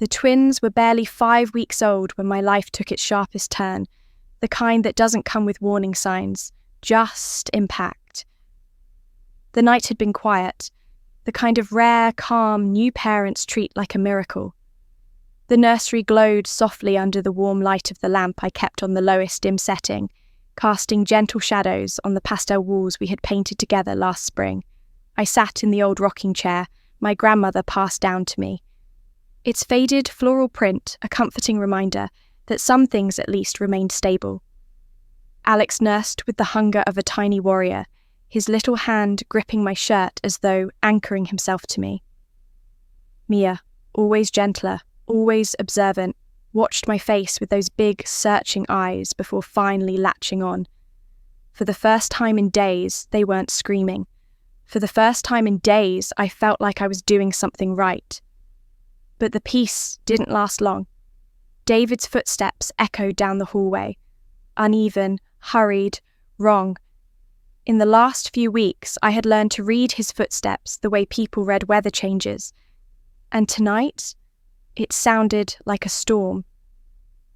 The twins were barely 5 weeks old when my life took its sharpest turn, the kind that doesn't come with warning signs, just impact. The night had been quiet, the kind of rare, calm new parents treat like a miracle. The nursery glowed softly under the warm light of the lamp I kept on the lowest dim setting, casting gentle shadows on the pastel walls we had painted together last spring. I sat in the old rocking chair my grandmother passed down to me. Its faded floral print a comforting reminder that some things at least remained stable. Alex nursed with the hunger of a tiny warrior, his little hand gripping my shirt as though anchoring himself to me. Mia, always gentler, always observant, watched my face with those big, searching eyes before finally latching on. For the first time in days, they weren't screaming. For the first time in days, I felt like I was doing something right. But the peace didn't last long. David's footsteps echoed down the hallway. Uneven, hurried, wrong. In the last few weeks, I had learned to read his footsteps the way people read weather changes. And tonight, it sounded like a storm.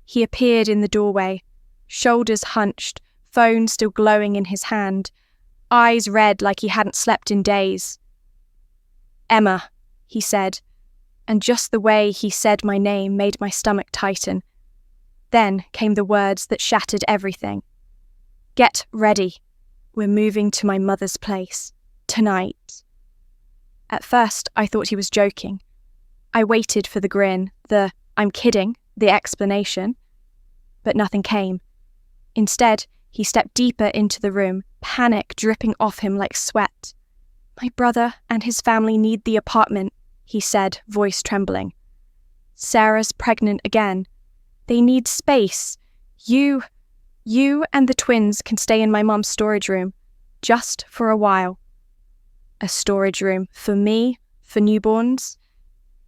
He appeared in the doorway, shoulders hunched, phone still glowing in his hand, eyes red like he hadn't slept in days. "Emma," he said, and just the way he said my name made my stomach tighten. Then came the words that shattered everything. "Get ready. We're moving to my mother's place. Tonight." At first, I thought he was joking. I waited for the grin, the "I'm kidding," the explanation. But nothing came. Instead, he stepped deeper into the room, panic dripping off him like sweat. "My brother and his family need the apartment," he said, voice trembling. "Sarah's pregnant again. They need space. You and the twins can stay in my mom's storage room, just for a while." A storage room for me, for newborns?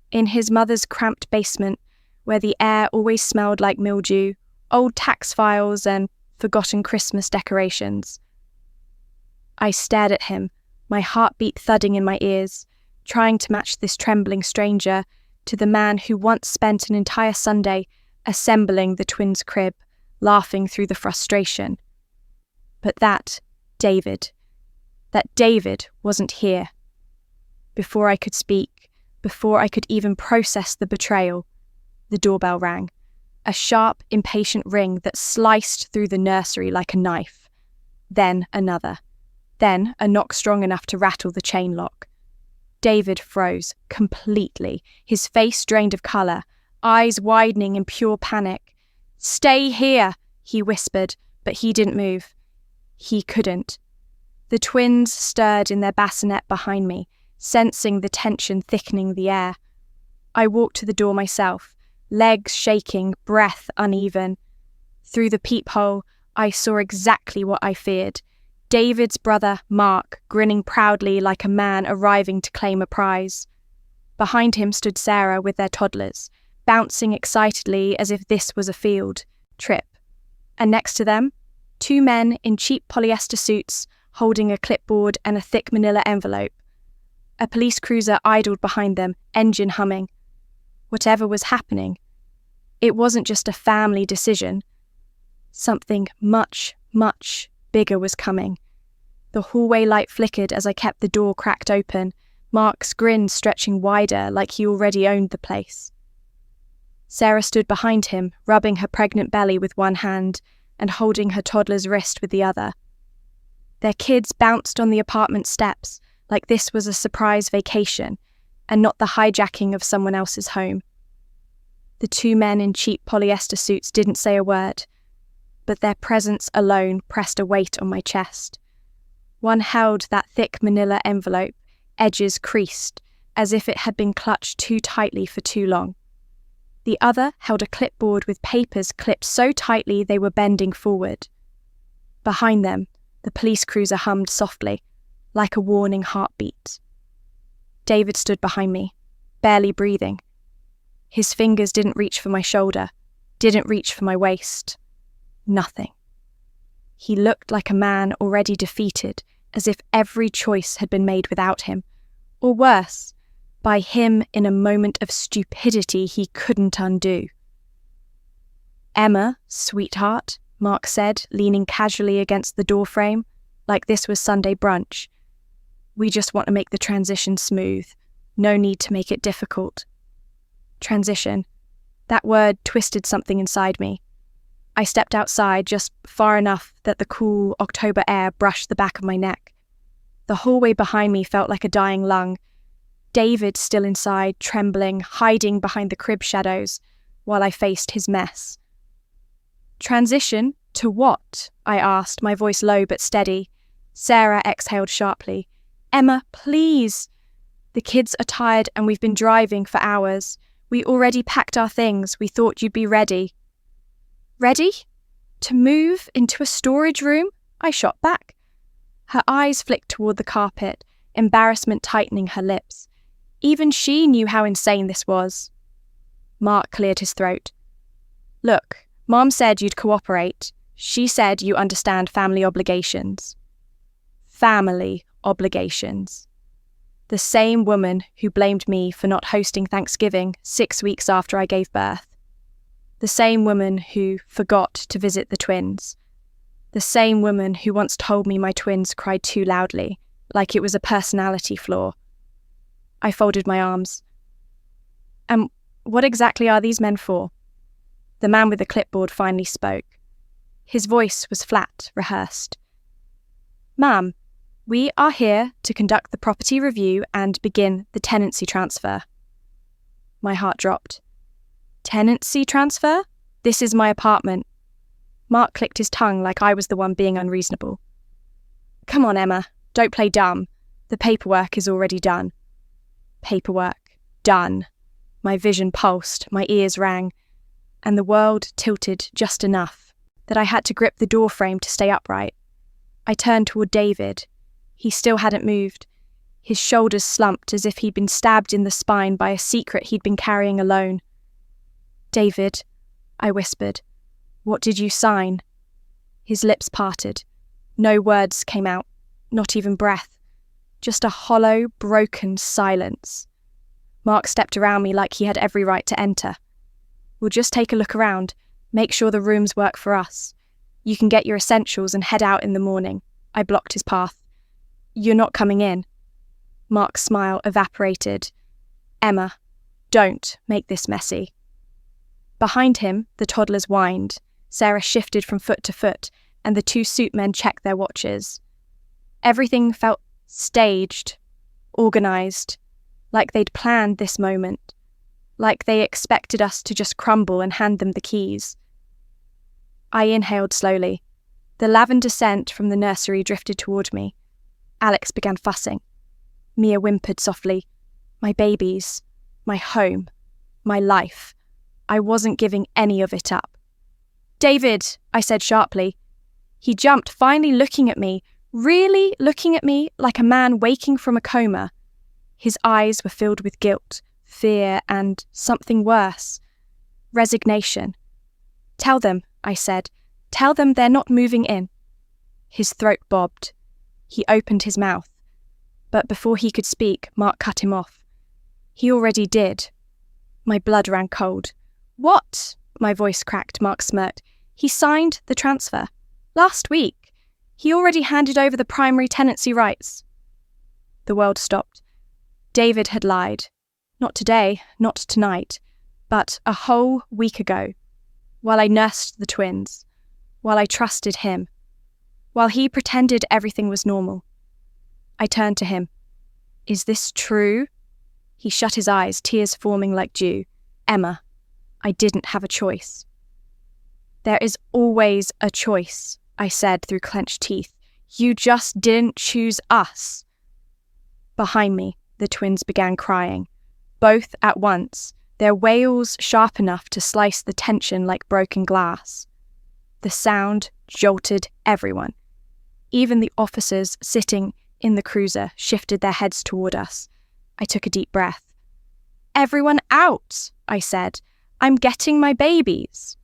In his mother's cramped basement, where the air always smelled like mildew, old tax files and forgotten Christmas decorations. I stared at him, my heartbeat thudding in my ears, trying to match this trembling stranger to the man who once spent an entire Sunday assembling the twins' crib, laughing through the frustration. But that David wasn't here. Before I could speak, before I could even process the betrayal, the doorbell rang, a sharp, impatient ring that sliced through the nursery like a knife. Then another. Then a knock strong enough to rattle the chain lock. David froze completely, his face drained of colour, eyes widening in pure panic. "Stay here," he whispered, but he didn't move. He couldn't. The twins stirred in their bassinet behind me, sensing the tension thickening the air. I walked to the door myself, legs shaking, breath uneven. Through the peephole, I saw exactly what I feared. David's brother, Mark, grinning proudly like a man arriving to claim a prize. Behind him stood Sarah with their toddlers, bouncing excitedly as if this was a field trip. And next to them, 2 men in cheap polyester suits holding a clipboard and a thick manila envelope. A police cruiser idled behind them, engine humming. Whatever was happening, it wasn't just a family decision. Something much, much bigger was coming. The hallway light flickered as I kept the door cracked open, Mark's grin stretching wider like he already owned the place. Sarah stood behind him, rubbing her pregnant belly with one hand and holding her toddler's wrist with the other. Their kids bounced on the apartment steps like this was a surprise vacation and not the hijacking of someone else's home. The 2 men in cheap polyester suits didn't say a word, but their presence alone pressed a weight on my chest. One held that thick manila envelope, edges creased, as if it had been clutched too tightly for too long. The other held a clipboard with papers clipped so tightly they were bending forward. Behind them, the police cruiser hummed softly, like a warning heartbeat. David stood behind me, barely breathing. His fingers didn't reach for my shoulder, didn't reach for my waist. Nothing. He looked like a man already defeated, as if every choice had been made without him. Or worse, by him in a moment of stupidity he couldn't undo. "Emma, sweetheart," Mark said, leaning casually against the doorframe, like this was Sunday brunch. "We just want to make the transition smooth. No need to make it difficult." Transition. That word twisted something inside me. I stepped outside just far enough that the cool October air brushed the back of my neck. The hallway behind me felt like a dying lung. David still inside, trembling, hiding behind the crib shadows, while I faced his mess. "Transition to what?" I asked, my voice low but steady. Sarah exhaled sharply. "Emma, please. The kids are tired and we've been driving for hours. We already packed our things. We thought you'd be ready." "Ready? To move into a storage room?" I shot back. Her eyes flicked toward the carpet, embarrassment tightening her lips. Even she knew how insane this was. Mark cleared his throat. "Look, Mom said you'd cooperate. She said you understand family obligations." Family obligations. The same woman who blamed me for not hosting Thanksgiving 6 weeks after I gave birth. The same woman who forgot to visit the twins. The same woman who once told me my twins cried too loudly, like it was a personality flaw. I folded my arms. "And what exactly are these men for?" The man with the clipboard finally spoke. His voice was flat, rehearsed. "Ma'am, we are here to conduct the property review and begin the tenancy transfer." My heart dropped. "Tenancy transfer? This is my apartment." Mark clicked his tongue like I was the one being unreasonable. "Come on, Emma, don't play dumb. The paperwork is already done." Paperwork. Done. My vision pulsed, my ears rang, and the world tilted just enough that I had to grip the doorframe to stay upright. I turned toward David. He still hadn't moved. His shoulders slumped as if he'd been stabbed in the spine by a secret he'd been carrying alone. "David," I whispered, "what did you sign?" His lips parted. No words came out, not even breath. Just a hollow, broken silence. Mark stepped around me like he had every right to enter. "We'll just take a look around, make sure the rooms work for us. You can get your essentials and head out in the morning." I blocked his path. "You're not coming in." Mark's smile evaporated. "Emma, don't make this messy." Behind him, the toddlers whined. Sarah shifted from foot to foot, and the two suit men checked their watches. Everything felt staged, organised, like they'd planned this moment, like they expected us to just crumble and hand them the keys. I inhaled slowly. The lavender scent from the nursery drifted toward me. Alex began fussing. Mia whimpered softly. My babies, my home, my life. I wasn't giving any of it up. "David," I said sharply. He jumped, finally looking at me, really looking at me like a man waking from a coma. His eyes were filled with guilt, fear, and something worse. Resignation. "Tell them," I said. "Tell them they're not moving in." His throat bobbed. He opened his mouth. But before he could speak, Mark cut him off. He already did. My blood ran cold. "What?" My voice cracked. Mark smirked. "He signed the transfer. Last week. He already handed over the primary tenancy rights." The world stopped. David had lied. Not today, not tonight, but a whole week ago, while I nursed the twins, while I trusted him, while he pretended everything was normal. I turned to him. "Is this true?" He shut his eyes, tears forming like dew. "Emma, I didn't have a choice." "There is always a choice," I said through clenched teeth. "You just didn't choose us." Behind me, the twins began crying. Both at once, their wails sharp enough to slice the tension like broken glass. The sound jolted everyone. Even the officers sitting in the cruiser shifted their heads toward us. I took a deep breath. "Everyone out," I said. "I'm getting my babies."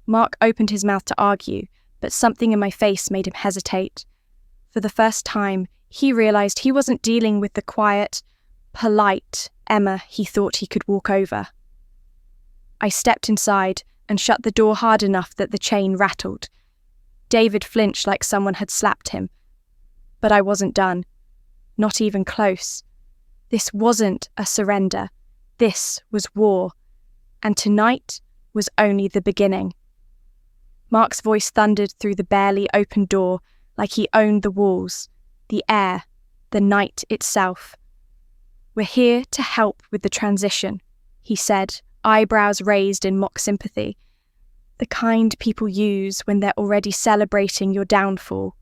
Mark opened his mouth to argue, but something in my face made him hesitate. For the first time, he realized he wasn't dealing with the quiet, polite Emma he thought he could walk over. I stepped inside and shut the door hard enough that the chain rattled. David flinched like someone had slapped him. But I wasn't done. Not even close. This wasn't a surrender. This was war. And tonight was only the beginning. Mark's voice thundered through the barely opened door like he owned the walls, the air, the night itself. "We're here to help with the transition," he said, eyebrows raised in mock sympathy. "The kind people use when they're already celebrating your downfall."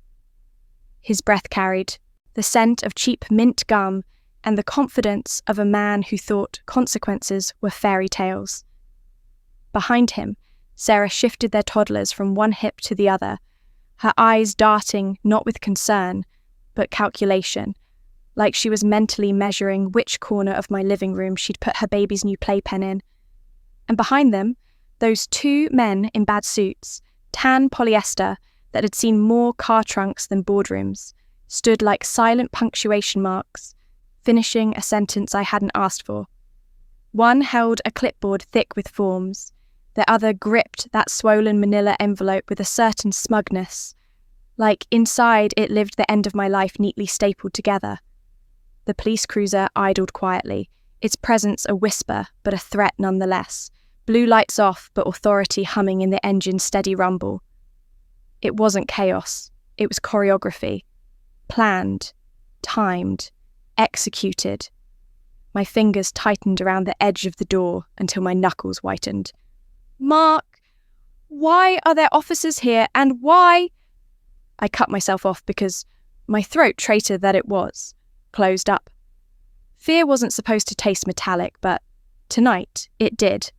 His breath carried the scent of cheap mint gum and the confidence of a man who thought consequences were fairy tales. Behind him, Sarah shifted their toddlers from one hip to the other, her eyes darting not with concern, but calculation, like she was mentally measuring which corner of my living room she'd put her baby's new playpen in. And behind them, those two men in bad suits, tan polyester, that had seen more car trunks than boardrooms, stood like silent punctuation marks, finishing a sentence I hadn't asked for. One held a clipboard thick with forms. The other gripped that swollen manila envelope with a certain smugness, like inside it lived the end of my life neatly stapled together. The police cruiser idled quietly, its presence a whisper but a threat nonetheless, blue lights off but authority humming in the engine's steady rumble. It wasn't chaos, it was choreography. Planned, timed, executed. My fingers tightened around the edge of the door until my knuckles whitened. "Mark, why are there officers here, and why—" I cut myself off because my throat, traitor that it was, closed up. Fear wasn't supposed to taste metallic, but tonight it did.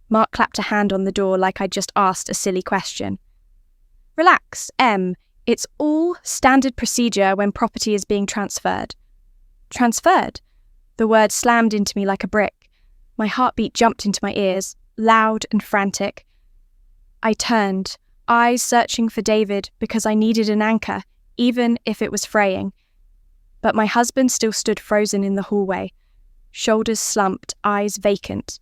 Mark clapped a hand on the door like I'd just asked a silly question. "Relax, Em. It's all standard procedure when property is being transferred." Transferred? The word slammed into me like a brick. My heartbeat jumped into my ears, loud and frantic. I turned, eyes searching for David because I needed an anchor, even if it was fraying. But my husband still stood frozen in the hallway, shoulders slumped, eyes vacant,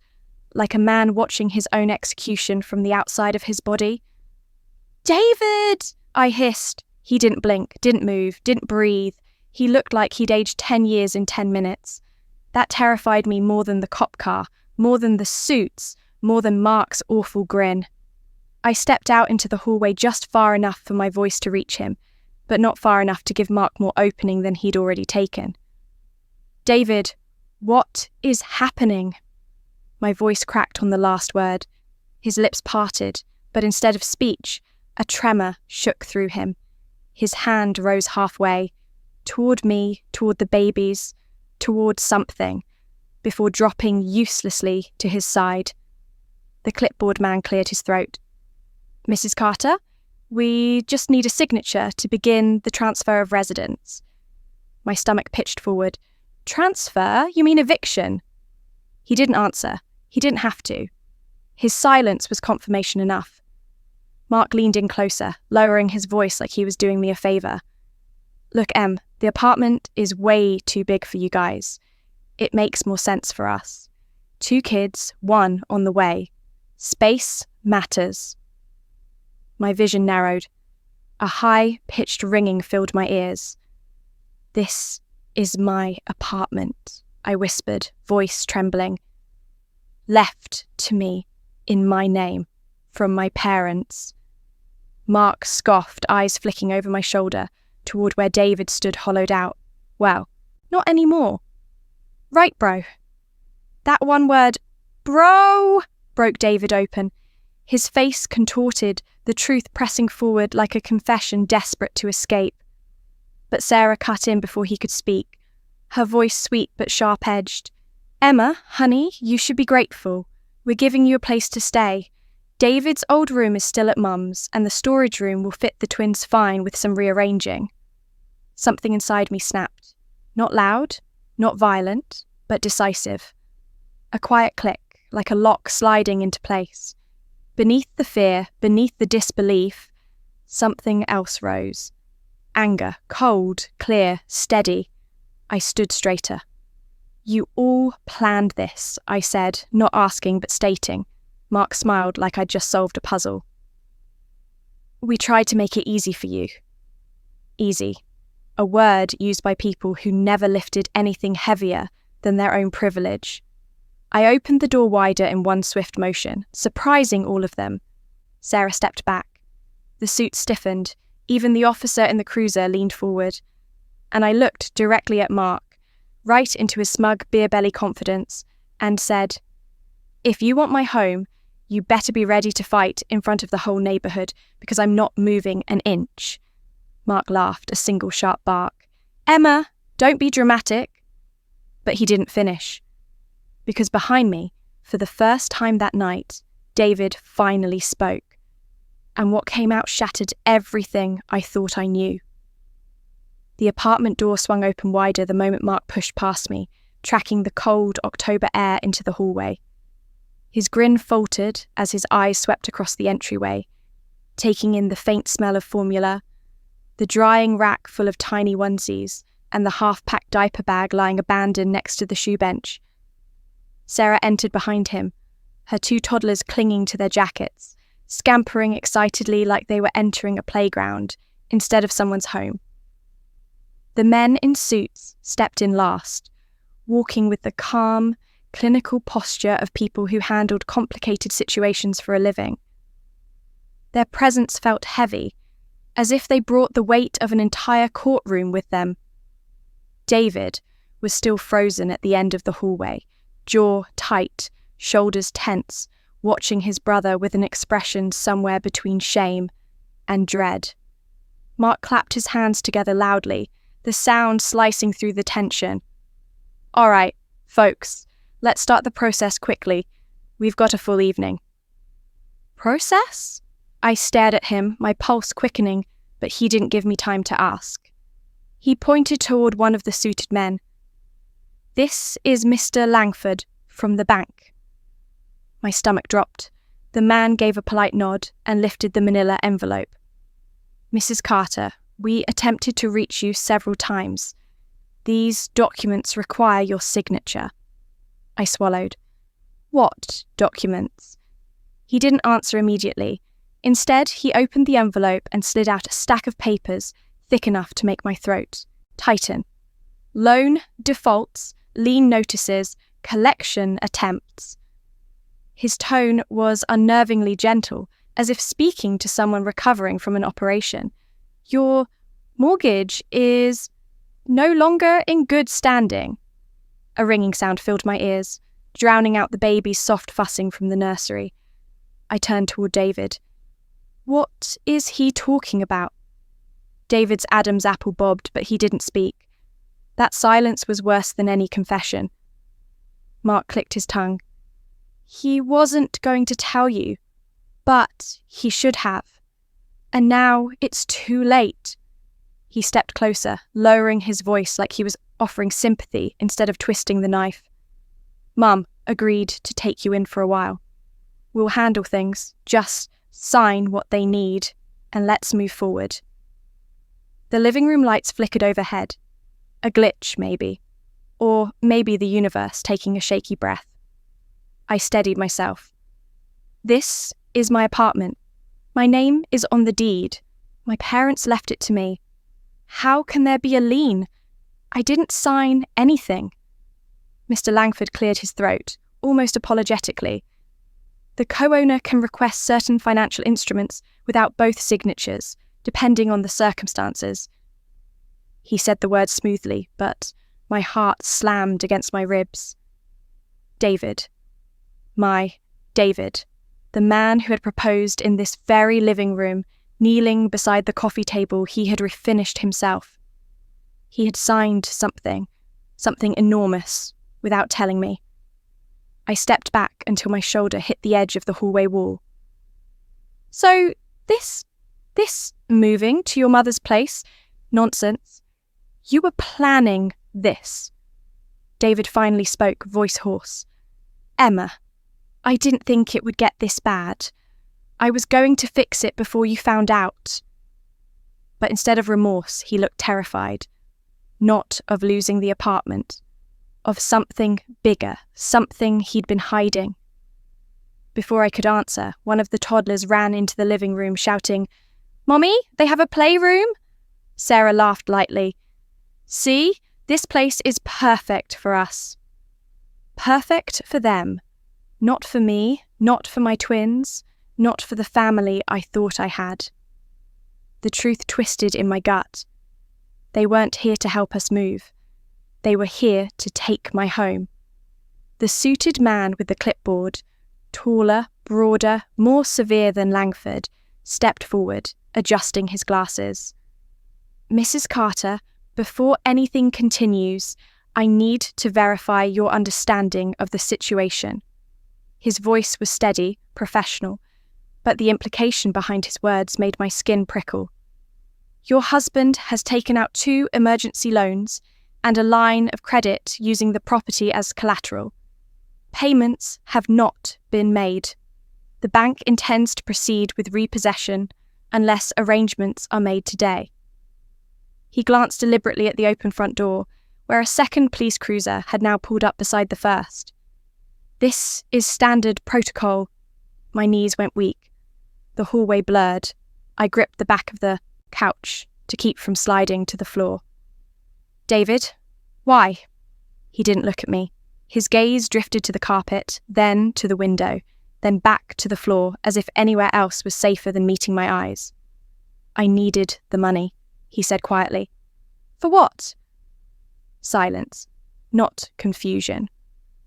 like a man watching his own execution from the outside of his body. "David!" I hissed. He didn't blink, didn't move, didn't breathe. He looked like he'd aged 10 years in 10 minutes. That terrified me more than the cop car, more than the suits, more than Mark's awful grin. I stepped out into the hallway just far enough for my voice to reach him, but not far enough to give Mark more opening than he'd already taken. "David, what is happening?" My voice cracked on the last word. His lips parted, but instead of speech, a tremor shook through him. His hand rose halfway, toward me, toward the babies, toward something, before dropping uselessly to his side. The clipboard man cleared his throat. "Mrs. Carter, we just need a signature to begin the transfer of residence." My stomach pitched forward. "Transfer? You mean eviction?" He didn't answer. He didn't have to. His silence was confirmation enough. Mark leaned in closer, lowering his voice like he was doing me a favour. "Look, Em, the apartment is way too big for you guys. It makes more sense for us. 2 kids, 1 on the way. Space matters." My vision narrowed. A high-pitched ringing filled my ears. "This is my apartment," I whispered, voice trembling. "Left to me, in my name, from my parents." Mark scoffed, eyes flicking over my shoulder, toward where David stood hollowed out. "Well, not anymore." "Right, bro." That one word, "bro," broke David open. His face contorted, the truth pressing forward like a confession desperate to escape. But Sarah cut in before he could speak, her voice sweet but sharp-edged. "Emma, honey, you should be grateful. We're giving you a place to stay. David's old room is still at Mum's, and the storage room will fit the twins fine with some rearranging." Something inside me snapped. Not loud, not violent, but decisive. A quiet click, like a lock sliding into place. Beneath the fear, beneath the disbelief, something else rose. Anger, cold, clear, steady. I stood straighter. You all planned this, I said, not asking but stating. Mark smiled like I'd just solved a puzzle. We tried to make it easy for you. Easy. A word used by people who never lifted anything heavier than their own privilege. I opened the door wider in one swift motion, surprising all of them. Sarah stepped back. The suit stiffened. Even the officer in the cruiser leaned forward. And I looked directly at Mark, right into his smug beer-belly confidence, and said, "If you want my home, you better be ready to fight in front of the whole neighbourhood, because I'm not moving an inch." Mark laughed, a single sharp bark. "Emma, don't be dramatic." But he didn't finish. Because behind me, for the first time that night, David finally spoke. And what came out shattered everything I thought I knew. The apartment door swung open wider the moment Mark pushed past me, tracking the cold October air into the hallway. His grin faltered as his eyes swept across the entryway, taking in the faint smell of formula, the drying rack full of tiny onesies, and the half-packed diaper bag lying abandoned next to the shoe bench. Sarah entered behind him, her two toddlers clinging to their jackets, scampering excitedly like they were entering a playground instead of someone's home. The men in suits stepped in last, walking with the calm, clinical posture of people who handled complicated situations for a living. Their presence felt heavy, as if they brought the weight of an entire courtroom with them. David was still frozen at the end of the hallway, jaw tight, shoulders tense, watching his brother with an expression somewhere between shame and dread. Mark clapped his hands together loudly, the sound slicing through the tension. "All right, folks, let's start the process quickly. We've got a full evening." "Process?" I stared at him, my pulse quickening, but he didn't give me time to ask. He pointed toward one of the suited men. "This is Mr. Langford from the bank." My stomach dropped. The man gave a polite nod and lifted the manila envelope. "Mrs. Carter, we attempted to reach you several times. These documents require your signature." I swallowed. "What documents?" He didn't answer immediately. Instead, he opened the envelope and slid out a stack of papers thick enough to make my throat tighten. Loan defaults, lien notices, collection attempts. His tone was unnervingly gentle, as if speaking to someone recovering from an operation. "Your mortgage is no longer in good standing." A ringing sound filled my ears, drowning out the baby's soft fussing from the nursery. I turned toward David. "What is he talking about?" David's Adam's apple bobbed, but he didn't speak. That silence was worse than any confession. Mark clicked his tongue. "He wasn't going to tell you, but he should have. And now it's too late." He stepped closer, lowering his voice like he was offering sympathy instead of twisting the knife. "Mum agreed to take you in for a while. We'll handle things, just sign what they need, and let's move forward." The living room lights flickered overhead. A glitch, maybe. Or maybe the universe taking a shaky breath. I steadied myself. "This is my apartment. My name is on the deed. My parents left it to me. How can there be a lien? I didn't sign anything." Mr. Langford cleared his throat, almost apologetically. "The co-owner can request certain financial instruments without both signatures, depending on the circumstances." He said the words smoothly, but my heart slammed against my ribs. David. My David. The man who had proposed in this very living room, kneeling beside the coffee table he had refinished himself. He had signed something enormous, without telling me. I stepped back until my shoulder hit the edge of the hallway wall. "So, this moving to your mother's place? Nonsense. You were planning this." David finally spoke, voice hoarse. "Emma, I didn't think it would get this bad. I was going to fix it before you found out." But instead of remorse, he looked terrified. Not of losing the apartment, of something bigger, something he'd been hiding. Before I could answer, one of the toddlers ran into the living room shouting, "Mommy, they have a playroom?" Sarah laughed lightly. "See, this place is perfect for us." Perfect for them. Not for me, not for my twins, not for the family I thought I had. The truth twisted in my gut. They weren't here to help us move. They were here to take my home. The suited man with the clipboard, taller, broader, more severe than Langford, stepped forward, adjusting his glasses. "Mrs. Carter, before anything continues, I need to verify your understanding of the situation." His voice was steady, professional, but the implication behind his words made my skin prickle. "Your husband has taken out 2 emergency loans and a line of credit using the property as collateral. Payments have not been made. The bank intends to proceed with repossession unless arrangements are made today." He glanced deliberately at the open front door, where a second police cruiser had now pulled up beside the first. "This is standard protocol." My knees went weak. The hallway blurred. I gripped the back of the couch to keep from sliding to the floor. "David, why?" He didn't look at me. His gaze drifted to the carpet, then to the window, then back to the floor, as if anywhere else was safer than meeting my eyes. "I needed the money," he said quietly. "For what?" Silence. Not confusion.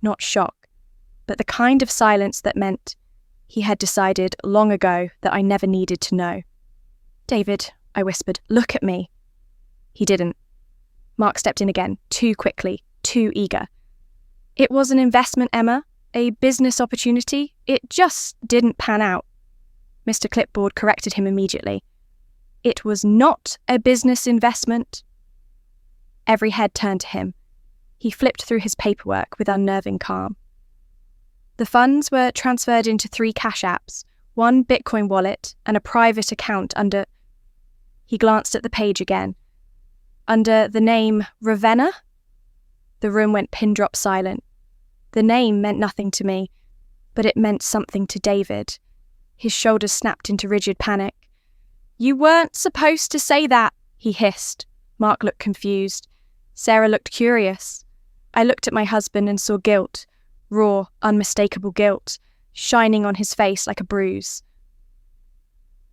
Not shock. But the kind of silence that meant he had decided long ago that I never needed to know. "David," I whispered, "look at me." He didn't. Mark stepped in again, too quickly, too eager. "It was an investment, Emma, a business opportunity. It just didn't pan out." Mr. Clipboard corrected him immediately. "It was not a business investment." Every head turned to him. He flipped through his paperwork with unnerving calm. The funds were transferred into 3 cash apps, 1 Bitcoin wallet, and a private account under... He glanced at the page again. "Under the name Ravenna?" The room went pin-drop silent. The name meant nothing to me, but it meant something to David. His shoulders snapped into rigid panic. "You weren't supposed to say that," he hissed. Mark looked confused. Sarah looked curious. I looked at my husband and saw guilt, raw, unmistakable guilt, shining on his face like a bruise.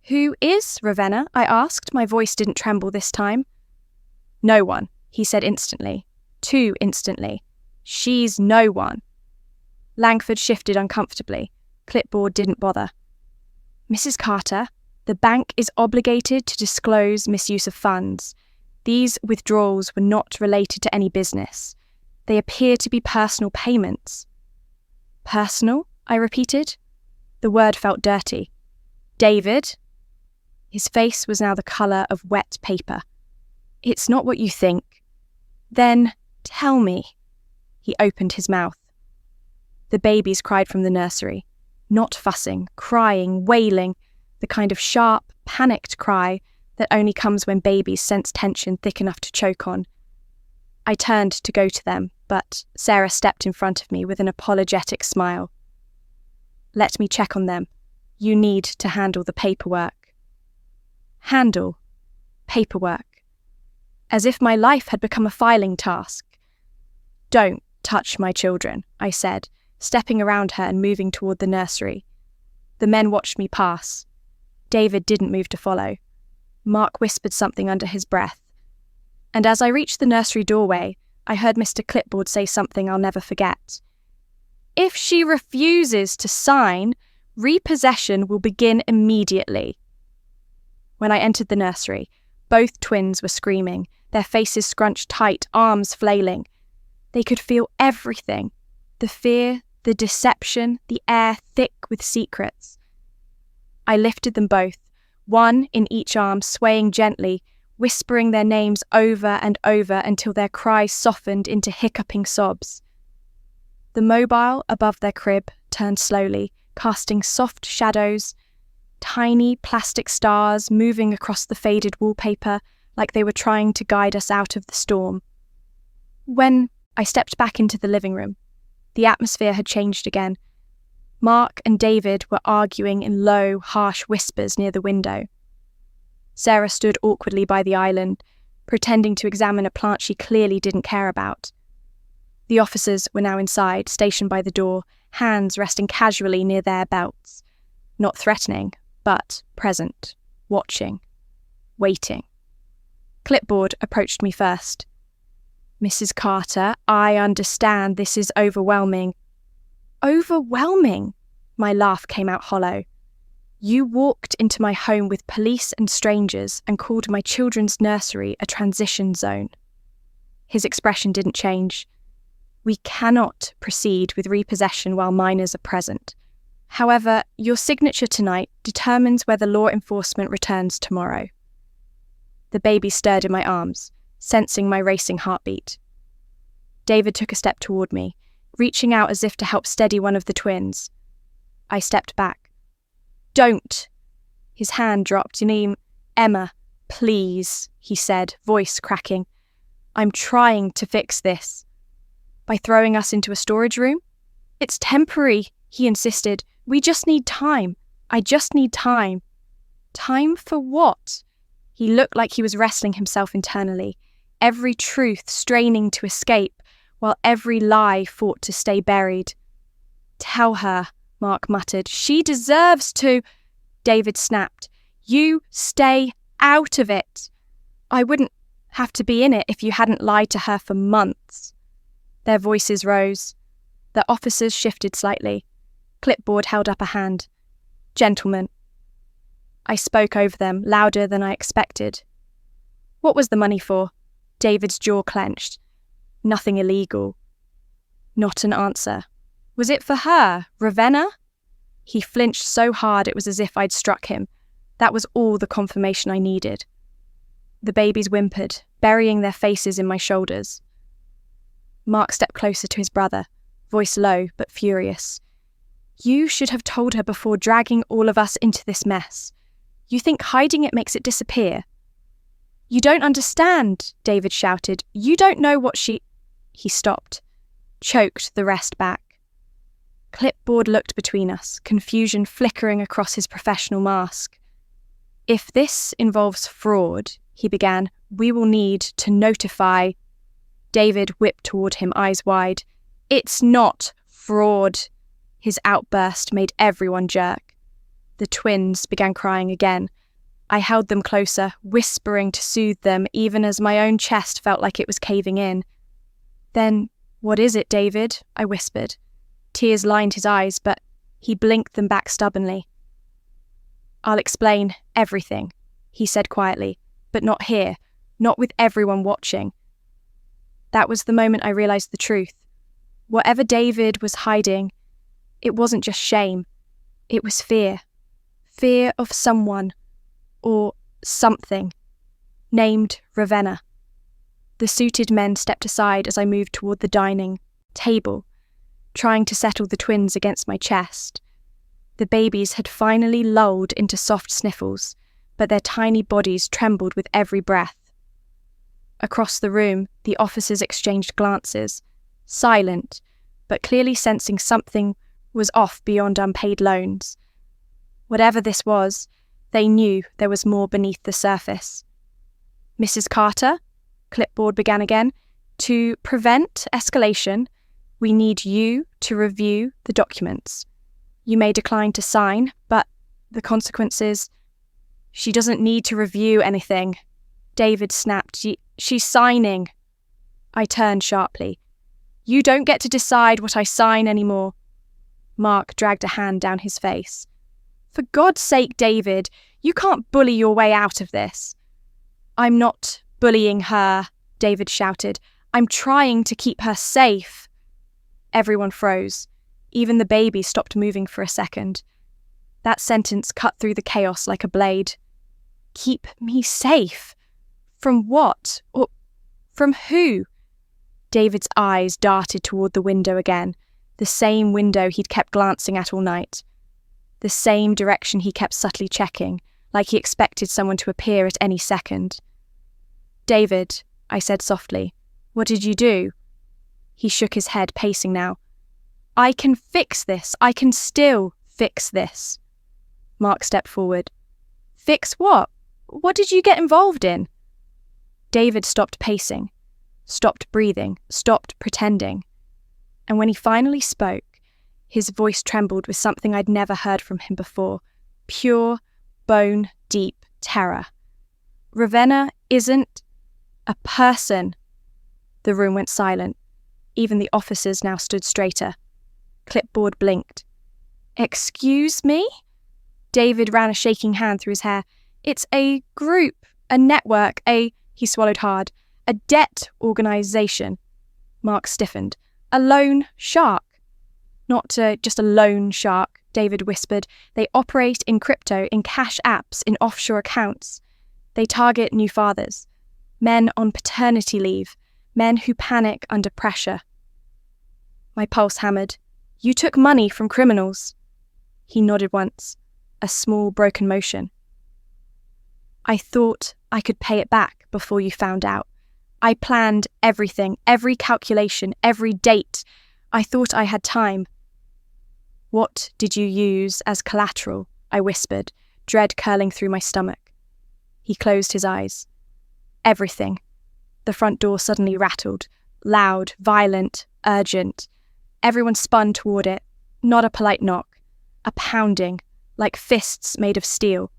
"Who is Ravenna?" I asked. My voice didn't tremble this time. "No one," he said instantly. Too instantly. "She's no one." Langford shifted uncomfortably. Clipboard didn't bother. "Mrs. Carter, the bank is obligated to disclose misuse of funds. These withdrawals were not related to any business. They appear to be personal payments." "Personal?" I repeated. The word felt dirty. "David?" His face was now the colour of wet paper. "It's not what you think." "Then tell me." He opened his mouth. The babies cried from the nursery. Not fussing, crying, wailing, the kind of sharp, panicked cry that only comes when babies sense tension thick enough to choke on. I turned to go to them, but Sarah stepped in front of me with an apologetic smile. "Let me check on them. You need to handle the paperwork." Handle. Paperwork. As if my life had become a filing task. "Don't touch my children," I said, stepping around her and moving toward the nursery. The men watched me pass. David didn't move to follow. Mark whispered something under his breath. And as I reached the nursery doorway, I heard Mr. Clipboard say something I'll never forget. "If she refuses to sign, repossession will begin immediately." When I entered the nursery, both twins were screaming, their faces scrunched tight, arms flailing. They could feel everything, the fear, the deception, the air thick with secrets. I lifted them both, one in each arm, swaying gently, whispering their names over and over until their cries softened into hiccuping sobs. The mobile above their crib turned slowly, casting soft shadows, tiny plastic stars moving across the faded wallpaper like they were trying to guide us out of the storm. When I stepped back into the living room. The atmosphere had changed again. Mark and David were arguing in low, harsh whispers near the window. Sarah stood awkwardly by the island, pretending to examine a plant she clearly didn't care about. The officers were now inside, stationed by the door, hands resting casually near their belts. Not threatening, but present, watching, waiting. Clipboard approached me first. "Mrs. Carter, I understand this is overwhelming." "Overwhelming?" My laugh came out hollow. "You walked into my home with police and strangers and called my children's nursery a transition zone." His expression didn't change. "We cannot proceed with repossession while minors are present. However, your signature tonight determines whether law enforcement returns tomorrow." The baby stirred in my arms, sensing my racing heartbeat. David took a step toward me, reaching out as if to help steady one of the twins. I stepped back. "Don't!" His hand dropped. "Emma, please," he said, voice cracking. "I'm trying to fix this." "By throwing us into a storage room?" "It's temporary," he insisted. "We just need time. I just need time." "Time for what?" He looked like he was wrestling himself internally, every truth straining to escape, while every lie fought to stay buried. "Tell her," Mark muttered. "She deserves to—" David snapped. "You stay out of it. I wouldn't have to be in it if you hadn't lied to her for months." Their voices rose. The officers shifted slightly. Clipboard held up a hand. "Gentlemen." I spoke over them, louder than I expected. "What was the money for?" David's jaw clenched. "Nothing illegal." Not an answer. "Was it for her, Ravenna?" He flinched so hard it was as if I'd struck him. That was all the confirmation I needed. The babies whimpered, burying their faces in my shoulders. Mark stepped closer to his brother, voice low but furious. "You should have told her before dragging all of us into this mess. You think hiding it makes it disappear?" "You don't understand," David shouted. "You don't know what she—" He stopped, choked the rest back. Clipboard looked between us, confusion flickering across his professional mask. "If this involves fraud," he began, "we will need to notify—" David whipped toward him, eyes wide. "It's not fraud." His outburst made everyone jerk. The twins began crying again. I held them closer, whispering to soothe them, even as my own chest felt like it was caving in. "Then what is it, David?" I whispered. Tears lined his eyes, but he blinked them back stubbornly. "I'll explain everything," he said quietly, "but not here, not with everyone watching." That was the moment I realized the truth. Whatever David was hiding, it wasn't just shame. It was fear. Fear of someone, or something, named Ravenna. The suited men stepped aside as I moved toward the dining table, trying to settle the twins against my chest. The babies had finally lulled into soft sniffles, but their tiny bodies trembled with every breath. Across the room, the officers exchanged glances, silent, but clearly sensing something was off beyond unpaid loans. Whatever this was, they knew there was more beneath the surface. "Mrs. Carter," Clipboard began again, "to prevent escalation, we need you to review the documents. You may decline to sign, but the consequences—" "She doesn't need to review anything," David snapped. She's signing." I turned sharply. "You don't get to decide what I sign anymore." Mark dragged a hand down his face. "For God's sake, David, you can't bully your way out of this." "I'm not bullying her," David shouted. "I'm trying to keep her safe." Everyone froze. Even the baby stopped moving for a second. That sentence cut through the chaos like a blade. "Keep me safe? From what? Or from who?" David's eyes darted toward the window again, the same window he'd kept glancing at all night. The same direction he kept subtly checking, like he expected someone to appear at any second. "David," I said softly, "what did you do?" He shook his head, pacing now. I can fix this. I can still fix this. Mark stepped forward. Fix what? What did you get involved in? David stopped pacing, stopped breathing, stopped pretending. And when he finally spoke, his voice trembled with something I'd never heard from him before. Pure, bone-deep terror. Ravenna isn't a person. The room went silent. Even the officers now stood straighter. Clipboard blinked. Excuse me? David ran a shaking hand through his hair. It's a group, a network, he swallowed hard, a debt organisation. Mark stiffened. A loan shark. Not just a loan shark, David whispered. They operate in crypto, in cash apps, in offshore accounts. They target new fathers, men on paternity leave, men who panic under pressure. My pulse hammered. You took money from criminals. He nodded once, a small broken motion. I thought I could pay it back before you found out. I planned everything, every calculation, every date. I thought I had time. What did you use as collateral? I whispered, dread curling through my stomach. He closed his eyes. Everything. The front door suddenly rattled, loud, violent, urgent. Everyone spun toward it, not a polite knock, a pounding, like fists made of steel.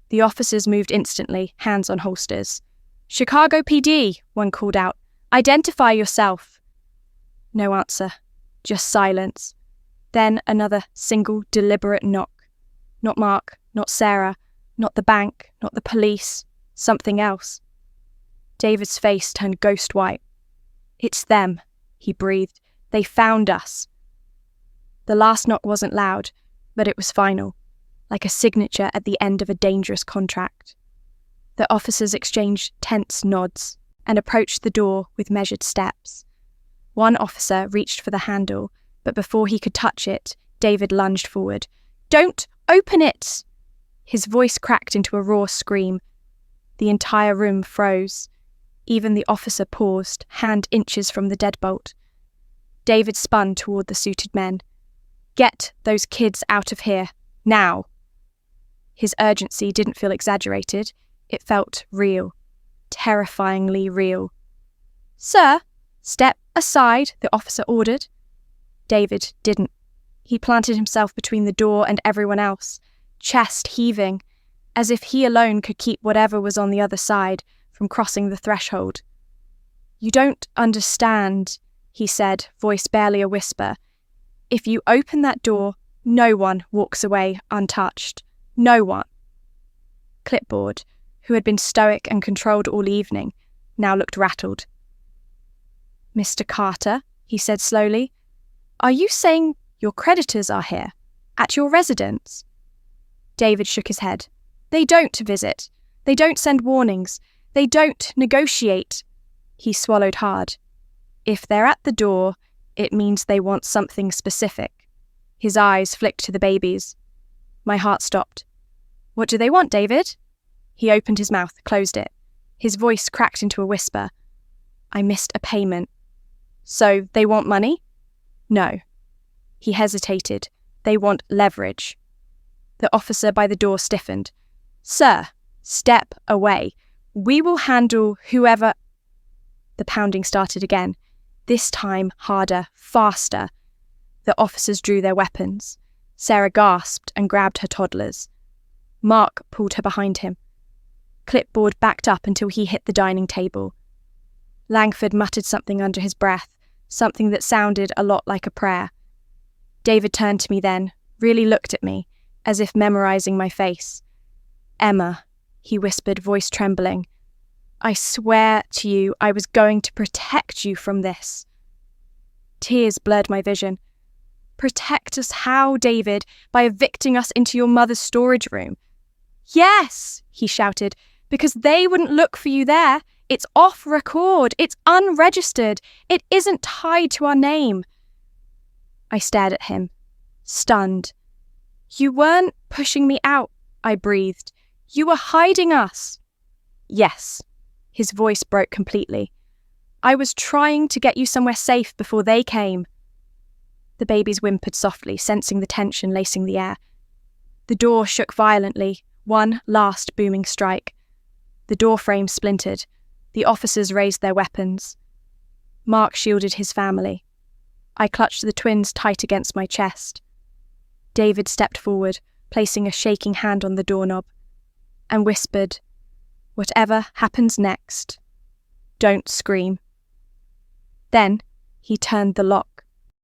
The officers moved instantly, hands on holsters. Chicago PD, one called out. Identify yourself. No answer, just silence. Then another single deliberate knock. Not Mark, not Sarah, not the bank, not the police, something else. David's face turned ghost white. It's them, he breathed. They found us. The last knock wasn't loud, but it was final, like a signature at the end of a dangerous contract. The officers exchanged tense nods and approached the door with measured steps. One officer reached for the handle, but before he could touch it, David lunged forward. Don't open it! His voice cracked into a raw scream. The entire room froze. Even the officer paused, hand inches from the deadbolt. David spun toward the suited men. Get those kids out of here, now. His urgency didn't feel exaggerated. It felt real, terrifyingly real. Sir, step aside, the officer ordered. David didn't. He planted himself between the door and everyone else, chest heaving, as if he alone could keep whatever was on the other side from crossing the threshold. You don't understand, he said, voice barely a whisper. If you open that door, no one walks away untouched. No one. Clipboard, who had been stoic and controlled all evening, now looked rattled. Mr. Carter, he said slowly, are you saying your creditors are here, at your residence? David shook his head. They don't visit. They don't send warnings. They don't negotiate. He swallowed hard. If they're at the door, it means they want something specific. His eyes flicked to the babies. My heart stopped. What do they want, David? He opened his mouth, closed it. His voice cracked into a whisper. I missed a payment. So they want money? No. He hesitated. They want leverage. The officer by the door stiffened. Sir, step away. We will handle whoever... The pounding started again. This time harder, faster. The officers drew their weapons. Sarah gasped and grabbed her toddlers. Mark pulled her behind him. Clipboard backed up until he hit the dining table. Langford muttered something under his breath, something that sounded a lot like a prayer. David turned to me then, really looked at me, as if memorizing my face. Emma, he whispered, voice trembling. I swear to you I was going to protect you from this. Tears blurred my vision. Protect us how, David? By evicting us into your mother's storage room? Yes, he shouted, because they wouldn't look for you there. It's off record. It's unregistered. It isn't tied to our name. I stared at him, stunned. You weren't pushing me out, I breathed. You were hiding us. Yes. His voice broke completely. I was trying to get you somewhere safe before they came. The babies whimpered softly, sensing the tension lacing the air. The door shook violently, one last booming strike. The door frame splintered. The officers raised their weapons. Mark shielded his family. I clutched the twins tight against my chest. David stepped forward, placing a shaking hand on the doorknob, and whispered, "Whatever happens next, don't scream." Then he turned the lock.